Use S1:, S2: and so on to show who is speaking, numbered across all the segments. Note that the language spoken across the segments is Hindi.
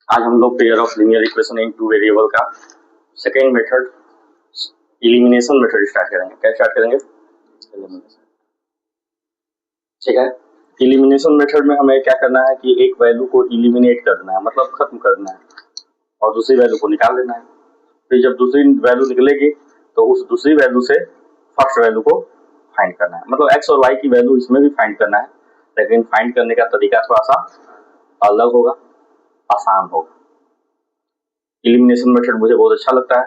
S1: आज हम लोग pair of linear equation in two variable का second method elimination method start करेंगे। क्या स्टार्ट करेंगे? ठीक है। एलिमिनेशन मेथड में हमें क्या करना है कि एक वैल्यू को एलिमिनेट करना है, मतलब खत्म करना है, और दूसरी वैल्यू को निकाल देना है। फिर जब दूसरी वैल्यू निकलेगी तो उस दूसरी वैल्यू से फर्स्ट वैल्यू को फाइंड करना है। मतलब एक्स और वाई की वैल्यू इसमें भी फाइंड करना है, लेकिन फाइंड करने का तरीका थोड़ा सा अलग होगा, आसान होगा। एलिमिनेशन मेथड मुझे बहुत अच्छा लगता है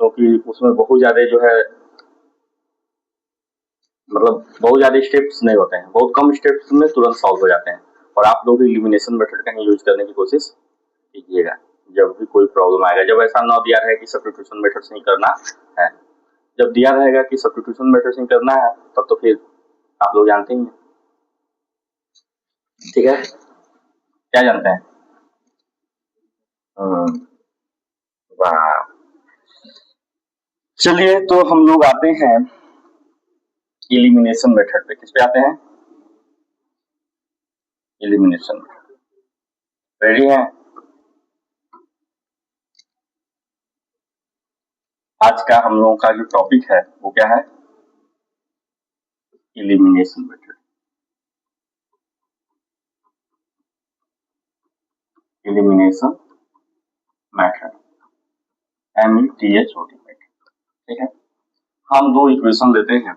S1: क्योंकि उसमें बहुत ज्यादा जो है मतलब बहुत ज्यादा स्टेप्स नहीं होते हैं, बहुत कम स्टेप्स में तुरंत सॉल्व हो जाते हैं। और आप लोग एलिमिनेशन मेथड का ही यूज करने की कोशिश कीजिएगा जब भी कोई प्रॉब्लम आएगा। जब ऐसा ना दिया रहे कि सब्स्टिट्यूशन मेथड से ही करना है, जब दिया रहेगा कि सब्स्टिट्यूशन मेथड से ही करना है तब तो फिर आप लोग जानते ही हैं। ठीक है, क्या जानते हैं? वाह, चलिए तो हम लोग आते हैं एलिमिनेशन मेथड पे। किस पे आते हैं? Elimination method. रेडी हैं? आज का हम लोगों का जो टॉपिक है वो क्या है? Elimination method. Elimination method, METHOD method. ठीक है, हम दो इक्वेशन लेते हैं।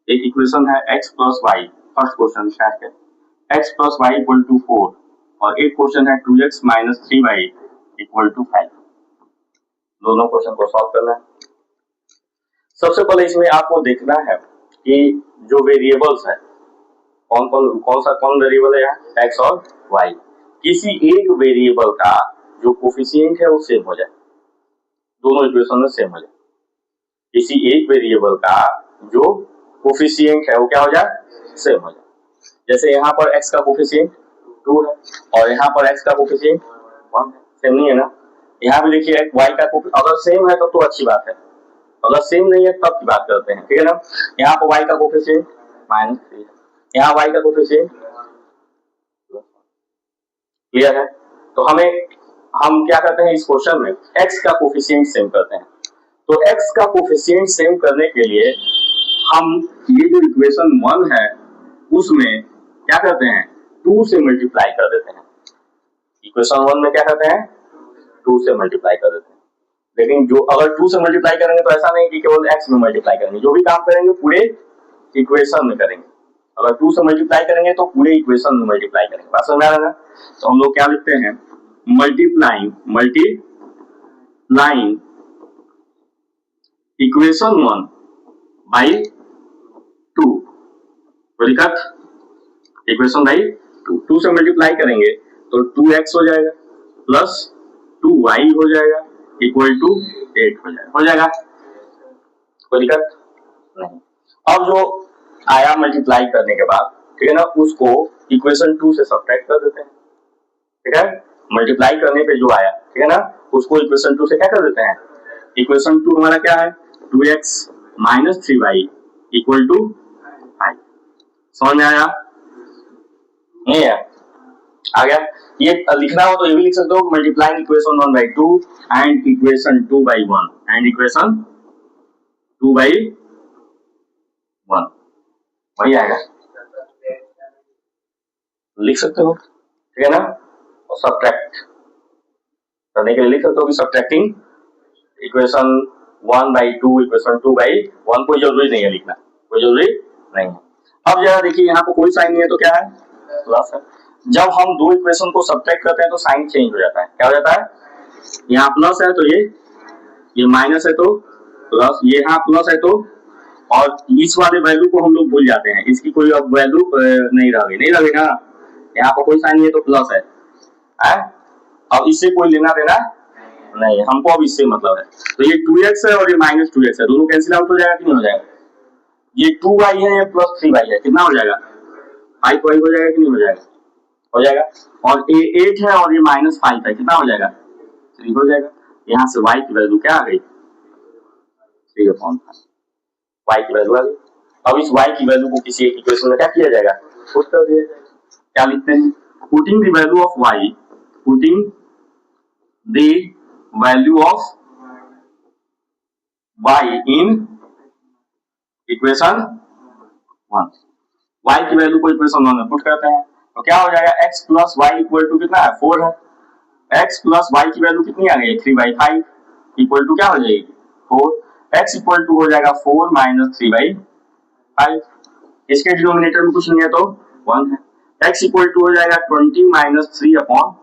S1: एक इक्वेशन है x plus y, first question start करें, x plus y equal to 4, और एक क्वेश्चन है 2x minus 3y equal to 5। दोनों क्वेश्चन को सॉल्व करना है। सबसे पहले इसमें आपको देखना है कि जो वेरिएबल्स है कौन वेरिएबल है, x और y। किसी एक वेरिएबल का जो कोफिशिएंट है वो सेम हो जाए, दोनों इक्वेशन में सेम हो जाए। किसी एक वेरिएबल का जो कोफिशिएंट है वो क्या हो जाए? सेम हो जाए। जैसे यहाँ पर x का कोफिशिएंट 2 है और यहाँ पर x का कोफिशिएंट 1 है, सेम नहीं है ना। यहाँ भी देखिए y का अगर सेम है तब तो अच्छी बात है, अगर सेम नहीं है तब की बात करते हैं। ठीक है ना। यहाँ पर y का कोफिशिएंट -3 है, यहाँ y का कोफिशिएंट क्लियर है। तो हम क्या करते हैं इस क्वेश्चन में x का कोफिशिएंट सेम करते हैं। तो x का कोफिशिएंट सेम करने के लिए हम ये जो इक्वेशन 1 है उसमें क्या करते हैं, 2 से मल्टीप्लाई कर देते हैं। इक्वेशन 1 में क्या करते हैं, 2 से मल्टीप्लाई कर देते हैं। लेकिन जो अगर 2 से मल्टीप्लाई करेंगे तो ऐसा नहीं कि केवल x में मल्टीप्लाई करेंगे, जो भी काम करेंगे पूरे इक्वेशन में करेंगे। अगर 2 से मल्टीप्लाई करेंगे तो पूरे इक्वेशन में मल्टीप्लाई करेंगे। बात समझ में आ रहा है? तो हम लोग क्या लिखते हैं, multiplying equation 1 by 2, equation by 2 से मल्टीप्लाई करेंगे तो 2x हो जाएगा प्लस 2y हो जाएगा इक्वल टू 8 हो जाएगा। कोई दिक्कत नहीं। अब जो आया मल्टीप्लाई करने के बाद, ठीक है ना, उसको इक्वेशन 2 से सब्ट्रैक्ट कर देते हैं। ठीक है, मल्टीप्लाई करने पे जो आया, ठीक है ना, उसको इक्वेशन 2 से क्या कर देते हैं, इक्वेशन 2 हमारा क्या है, 2x minus 3y equal to 5। समझ में आया? नहीं है? आ गया? ये लिखना हो तो ये भी लिख सकते हो, multiplying equation 1 by 2 and equation 2 by 1 and equation 2 by 1, वही आएगा, लिख सकते हो। ठीक है ना। और सब्ट्रैक्ट करने के लिए लिख सकते हो कि subtracting equation 1 by 2 equation 2 by 1, कोई जरूरी नहीं है लिखना, कोई जरूरी नहीं है। अब जरा देखिए यहाँ पर कोई साइन नहीं है तो क्या है, प्लस है। जब हम दो इक्वेशन को सब्ट्रैक्ट करते हैं तो साइन चेंज हो जाता है। क्या हो जाता है, यहाँ प्लस है तो ये माइनस है तो प्लस, ये यहाँ प्लस है तो, और इस वाले वैल्यू को हम लोग भूल जाते हैं, इसकी कोई अब वैल्यू नहीं रही ना। यहाँ पर कोई साइन नहीं है तो प्लस है, अब इससे कोई लेना देना नहीं, हमको अब इससे मतलब है। तो ये 2x है और ये माइनस 2x है, दोनों कैंसिल आउट हो जाएगा कि नहीं हो जाएगा। ये 2y है, ये प्लस 3y है, कितना हो जाएगा, 5y हो जाएगा कि नहीं हो जाएगा, हो जाएगा। और ये 8 है और ये माइनस 5 है, कितना हो जाएगा, 3 हो जाएगा। यहाँ से y की वैल्यू क्या आ गई, 3/5, y की वैल्यू आ गई। अब इस y की वैल्यू को किसी एक इक्वेशन में क्या किया जाएगा, पुट कर दिया जाएगा। क्या लिखते हैं, putting the value of y, putting the value of y in equation 1। y की वैल्यू को इक्वेशन 1 में पुट करते हैं तो क्या हो जाएगा, x plus y equal to कितना है, 4 है। x प्लस वाई की वैल्यू कितनी आ गई है, 3/5 इक्वल टू क्या हो जाएगी, 4। x इक्वल टू हो जाएगा 4 माइनस 3/5। इसके डिनोमिनेटर में कुछ नहीं है तो 1 है। x इक्वल टू हो जाएगा 20 माइनस 3/5।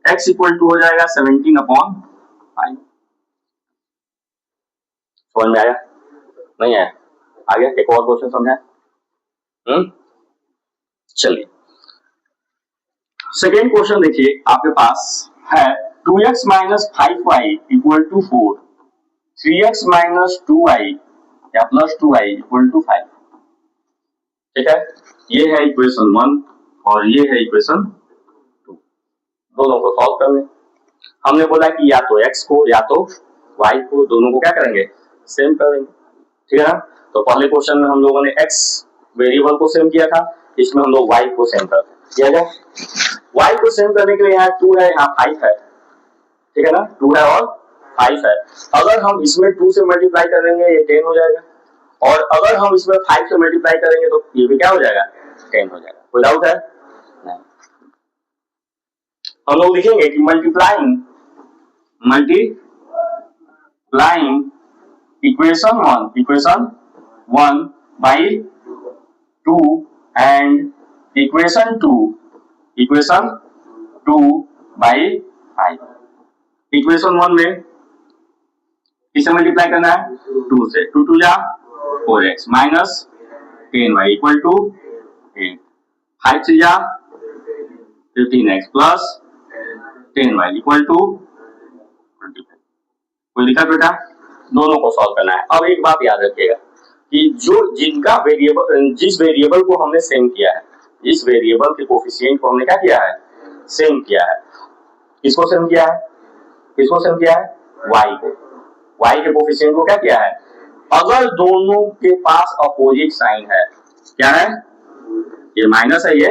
S1: x इक्वल टू हो जाएगा 17/5। समझ में आया, नहीं आया? आगे एक और क्वेश्चन समझा। चलिए सेकेंड क्वेश्चन देखिए, आपके पास है 2x minus 5y equal to 4, 3x minus 2y या प्लस 2y इक्वल टू 5। ठीक है, ये है इक्वेशन 1 और ये है इक्वेशन 2। दोनों को सॉल्व कर लें। हमने बोला कि या तो x को या तो y को, दोनों को क्या करेंगे, सेम करेंगे। ठीक है ना, तो पहले क्वेश्चन में हम लोगों ने x वेरिएबल को सेम किया था, इसमें हम लोग y को सेम कर किया जाए। y को सेम करने के लिए यहाँ 2 है, यहाँ 5 है। ठीक है ना, 2 है और 5 है। अगर हम इसमें 2 से मल्टीप्लाई करेंगे ये 10 हो जाएगा, और अगर हम इसमें 5 से मल्टीप्लाई करेंगे तो ये भी क्या हो जाएगा, 10 हो जाएगा। कोई डाउट है? नहीं। हम लोग लिखेंगे कि multiplying equation 1 by 2 and equation 2 by 5। Equation 1 में किसे मल्टीप्लाई करना है, 2 से, 2 2 जा 4x minus 10y equal to 8, 5 3 जा 15x plus 10y equal to 25। कोई दिक्कत बेटा? दोनों को सॉल्व करना है। अब एक बात याद रखिएगा कि जिनका वेरिएबल, जिस वेरिएबल को हमने सेम किया है, इस वेरिएबल के कोफिशिएंट को हमने क्या किया है, सेम किया है। किसको सेम किया है, किसको सेम किया है, y को। y के कोफिशिएंट को क्या किया है, अगर दोनों के पास अपोजिट साइन है, क्या है, ये माइनस है ये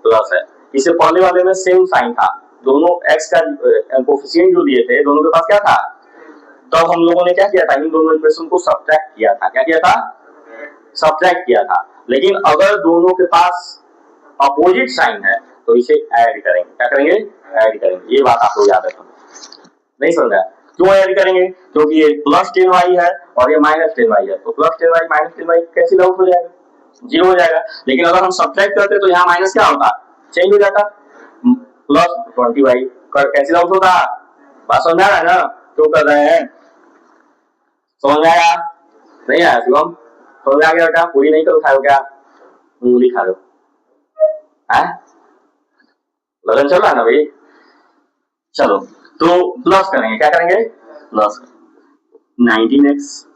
S1: प्लस है, इससे पहले वाले में सेम साइन था, दोनों x का कोफिशिएंट जो दिए थे दोनों के पास क्या था, तब हम लोगों ने क्या किया था, इन दोनों इक्वेशन को सब्ट्रैक्ट किया था। क्या किया था, सब्ट्रैक्ट किया था। लेकिन अगर दोनों के पास अपोजिट साइन है तो इसे ऐड करेंगे। क्या करेंगे, ऐड करेंगे। ये बात आप लोग याद रखना। नहीं समझा? क्यों ऐड करेंगे, क्योंकि ये प्लस 10y है और ये माइनस 10y है, तो plus 10y minus 10y cancel out हो जाएगा, 0 हो जाएगा। लेकिन अगर हम सब्ट्रैक्ट करते तो यहाँ माइनस क्या होता, चेंज हो जाता, प्लस 20y कर कैंसिल आउट होता। बात समझ आ रहा है ना, क्यों कर रहे हैं, समझ में आया? नहीं आया शिवम? समझ आ गया बेटा? पूरी नहीं कर खाओ क्या, उंगली खा लो है, लगन चल रहा है ना भाई? चलो तो प्लस करेंगे, क्या करेंगे, प्लस 19x,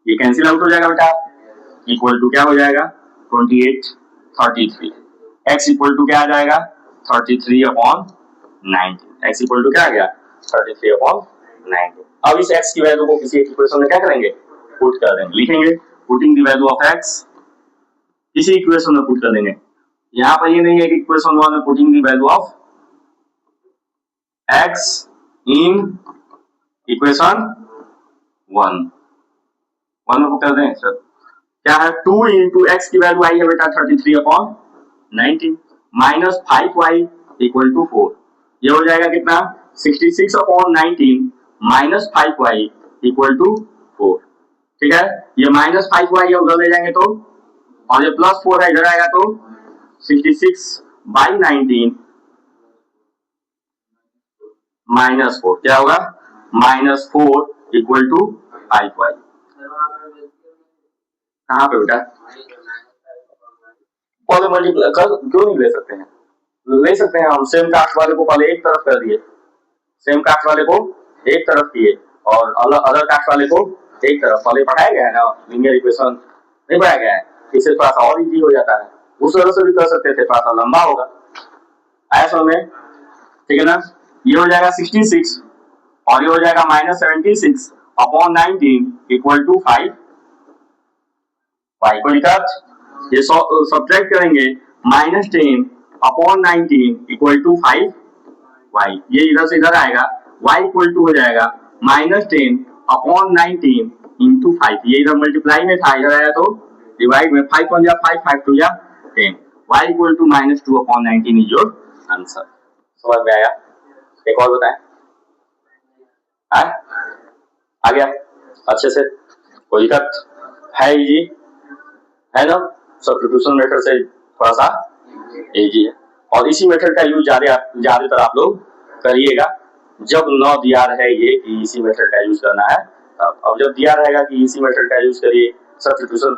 S1: ये कैंसिल आउट हो जाएगा बेटा, इक्वल टू क्या हो जाएगा, 28 33। x इक्वल टू क्या आ जाएगा, 33/19। x इक्वल टू क्या आ गया, 33/19। अब इस x की वैल्यू को किसी एक इक्वेशन में क्या करेंगे, पुट कर देंगे। लिखेंगे putting the value of x किसी इक्वेशन में पुट कर देंगे। यहाँ पर ये नहीं है कि इक्वेशन 1 में putting the value of x in equation 1 में पुट कर दें सर। क्या है, 2 इंटू एक्स की वैल्यू आई है बेटा 33/19 माइनस 5y इक्वल टू 4। ये हो जाएगा कितना, 66/19 माइनस 5y इक्वल टू 4। ठीक है, ये माइनस 5y उधर ले जाएंगे तो, और ये प्लस 4 है इधर आएगा तो 66/19 माइनस 4 क्या होगा, माइनस 4 इक्वल टू 5y। कहाँ पे बेटा, पहले मल्टीप्लाई कर, क्यों नहीं ले सकते हैं, ले सकते हैं हम। सेम कास्ट वाले को पहले एक तरफ कर दिए, सेम कास्ट वाले को एक तरफ किए, और अदर कास्ट वाले को एक तरफ। पहले पढ़ाया गया है ना लीनियर इक्वेशन, नहीं पढ़ाया गया है, इससे थोड़ा सा और इजी हो जाता है। उस तरह से भी कर सकते थे, थोड़ा सा लंबा होगा, आया समझ में? ठीक है ना, ये हो जाएगा 66 और ये हो जाएगा माइनस 76/19 इक्वल टू 5 को निकाल, ये सब्ट्रैक्ट करेंगे, -10/19 इक्वल टू 5 y, ये इधर से इधर आएगा, y इक्वल टू हो जाएगा -10 अपॉन 19 इंटू 5, ये इधर मल्टीप्लाई में था, इधर आया तो डिवाइड में, 5 1 जा 5, 5 2 जा 10, y equal to -2 upon 19 is your answer. समझ में आया? एक और बताएं, आ गया अच्छे से? कोई दिक्कत है? इजी है ना? सब्स्टिट्यूशन मेथड से थोड़ा सा इजी है, और इसी मेथड का यूज ज्यादातर आप लोग करिएगा जब न दिया रहे ये कि इसी मेथड का यूज करना है। अब जब दिया रहेगा कि इसी मेथड का यूज करिए सब्स्टिट्यूशन,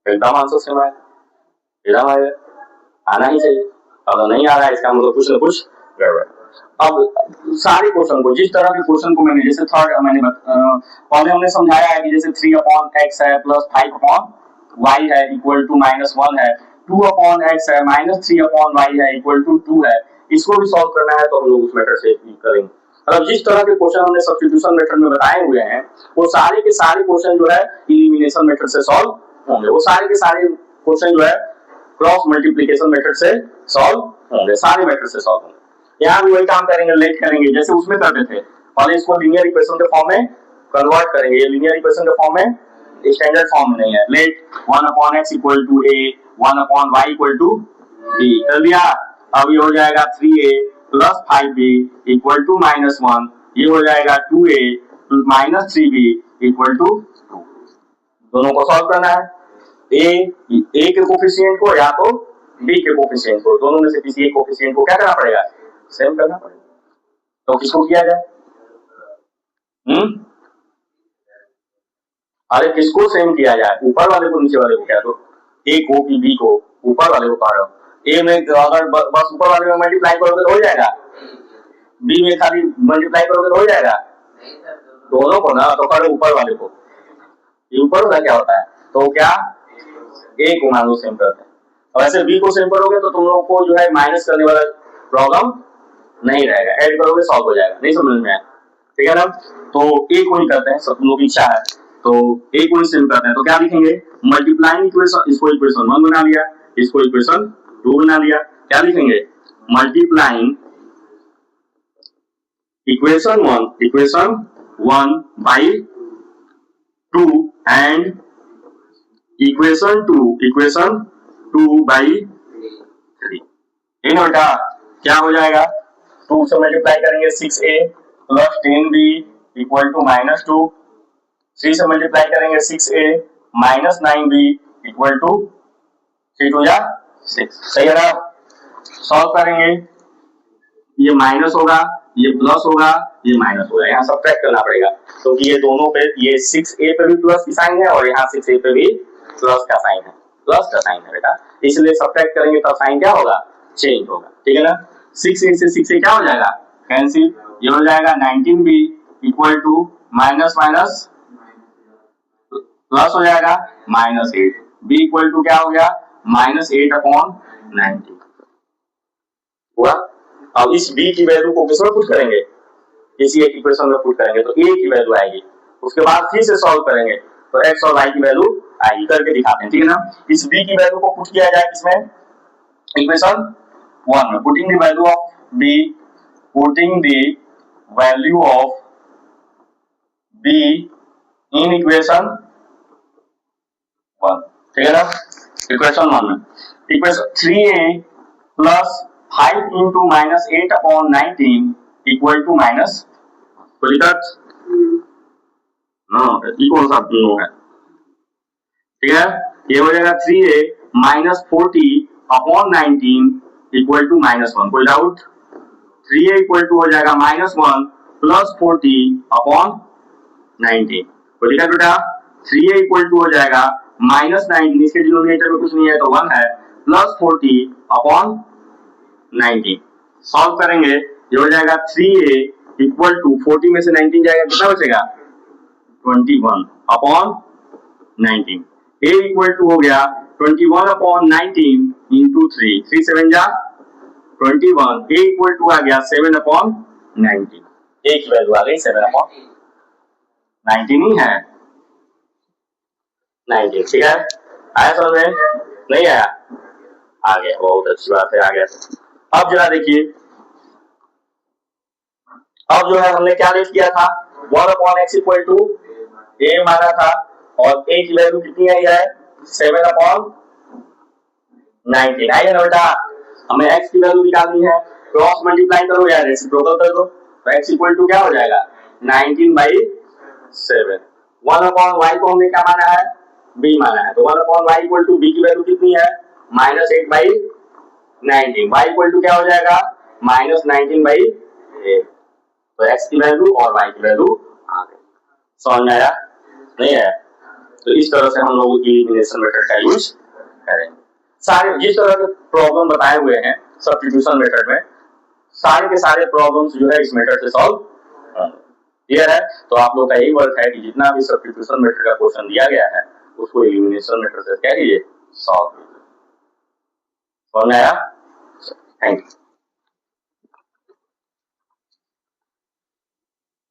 S1: एकदम आंसर से मैं एकदम आना ही चाहिए। अब नहीं आ रहा है इसका मतलब कुछ न कुछ गड़बड़। अब सारे क्वेश्चन को, जिस तरह के क्वेश्चन को मैंने, जैसे थर्ड मैंने पहले हमने समझाया है कि जैसे 3 अपॉन x है प्लस 5 अपॉन y है इक्वल टू -1 है, 2 अपॉन x है -3 अपॉन y है इक्वल टू 2 है, इसको भी सॉल्व करना है तो हम लोग उस मेथड से करेंगे। मतलब जिस तरह के क्वेश्चन हमने सब्स्टिट्यूशन मेथड में बताए हुए हैं वो सारे के सारे क्वेश्चन जो है एलिमिनेशन मेथड से सॉल्व होंगे, वो सारे के सारे क्वेश्चन जो है क्रॉस मल्टीप्लिकेशन मेथड से सॉल्व होंगे, सारे मेथड से सॉल्व होंगे। यहाँ भी वही काम करेंगे, लेट करेंगे जैसे उसमें करते थे, और इसको लीनियर इक्वेशन के फॉर्म में कन्वर्ट करेंगे। ये लीनियर इक्वेशन के फॉर्म में, स्टैंडर्ड फॉर्म में नहीं है। Let 1 upon x equal to a, 1 upon y equal to b कर दिया। अब ये हो जाएगा 3a plus 5b equal to -1, ये हो जाएगा 2a minus 3b equal to 2। दोनों को सॉल्व करना है, a के कोफिशिएंट को या तो b के कोफिशिएंट को, दोनों में से किसी एक कोफिशिएंट को क्या करना पड़ेगा, सेम करना पड़ेगा। तो किसको किया जाए? अरे किसको सेम किया जाए? ऊपर वाले को नीचे वाले को? क्या तो a को कि b को? ऊपर वाले को पा रहा हूं। a में अगर बस ऊपर वाले में मल्टीप्लाई करोगे तो हो जाएगा, b में खाली मल्टीप्लाई करोगे तो हो जाएगा, दोनों को ना, तो करो ऊपर वाले को। ये ऊपर वाला क्या होता है, तो क्या a को मान लो सेम करते हैं, और ऐसे b को सेम करोगे तो तुम लोगों को जो है माइनस करने वाला प्रॉब्लम नहीं रहेगा, ऐड करोगे सॉल्व हो जाएगा। नहीं समझ में आया? ठीक है ना? तो a को ही करते हैं, सब तुम लोग की इच्छा है तो a को ही सेम करते हैं। तो क्या लिखेंगे, मल्टीप्लाइंग इक्वेशन, इसको इक्वेशन 1 बना लिया, इसको इक्वेशन 2 बना लिया। क्या लिखेंगे, multiplying equation 1 by 2 and equation 2 by 3। इन बेटा क्या हो जाएगा, 2 से मल्टीप्लाई करेंगे 6a plus 10b equal to -2, 3 से मल्टीप्लाई करेंगे 6a minus 9b equal to 3 2 जा 6। सही है ना? सॉल्व करेंगे, ये माइनस होगा, ये प्लस होगा, ये माइनस होगा, यहाँ सब्ट्रैक्ट करना पड़ेगा क्योंकि ये दोनों पे, ये 6a पे भी प्लस की साइन है और यहाँ 6a पे भी प्लस का साइन है, प्लस का साइन है बेटा, इसलिए सब्ट्रैक्ट करेंगे तो साइन क्या होगा, चेंज होगा। ठीक है ना? 6a से 6a क्या हो जाएगा, कैंसिल, ये हो जाएगा 19b equal to minus minus plus हो जाएगा -8, b इक्वल टू क्या हो गया, -8 अपॉन 19 हुआ। अब इस b की वैल्यू को किसमें पुट करेंगे, किसी एक इक्वेशन में पुट करेंगे तो a की वैल्यू आएगी, उसके बाद फिर से सॉल्व करेंगे तो x और y की वैल्यू आएगी, करके दिखाते हैं। ठीक है ना? इस b की वैल्यू को पुट किया जाए किसमें, इक्वेशन 1 में, putting the value of b, putting the value of b in equation 1। ठीक है ना? इक्वेशन 1 में equation 3a plus 5 into -8 upon 19 equal to minus, तो दिक्कत कौन सा नो है? ठीक है, ये हो जाएगा 3a minus 40 upon 19 equal to -1। कोई डाउट? 3a इक्वल टू हो जाएगा -1 प्लस 40 अपॉन 19। कोई दिक्कत बेटा? 3a इक्वल टू हो जाएगा -19, इसके डिनोमिनेटर में कुछ नहीं है तो 1 है, प्लस 40 अपॉन 19। सॉल्व करेंगे, ये हो जाएगा 3a इक्वल टू 40 में से 19 जाएगा, कितना बचेगा, 21 अपॉन 19। a इक्वल टू हो गया 21 अपॉन 19 इंटू 3, 3 7 जा 21, a इक्वल टू आ गया 7 अपॉन 19, a की वैल्यू आ गई 7 अपॉन 19 ही है, 19। ठीक है, आया समझ में? नहीं आया? आ गया, बहुत अच्छी बात है, आ गया। अब जरा देखिए अब जो है हमने क्या लिख किया था, 1/x इक्वल टू a माना था और a की वैल्यू कितनी आई है 7/19 आई है ना बेटा। हमें x की वैल्यू निकालनी है, क्रॉस मल्टीप्लाई करो या रेसिप्रोकल कर दो, तो x इक्वल टू क्या हो जाएगा 19/7। 1/y को हमने क्या माना है b माना है, तो 1/y इक्वल टू b की वैल्यू कितनी है -8/19, y इक्वल टू क्या हो जाएगा -19/8। तो x की वैल्यू और y की वैल्यू आ गई। समझ में आया नहीं है? तो इस तरह से हम लोग एलिमिनेशन मेथड का यूज करेंगे। सारे जिस तरह के प्रॉब्लम बताए हुए हैं सब्स्टिट्यूशन मेथड में, सारे के सारे प्रॉब्लम्स जो है इस मेथड से सॉल्व क्लियर है। तो आप लोग का यही वर्क है कि जितना भी सब्स्टिट्यूशन मेथड का क्वेश्चन दिया गया है उसको एलिमिनेशन मेथड से क्या कीजिए सॉल्व कीजिए। समझ में आया? Thank you.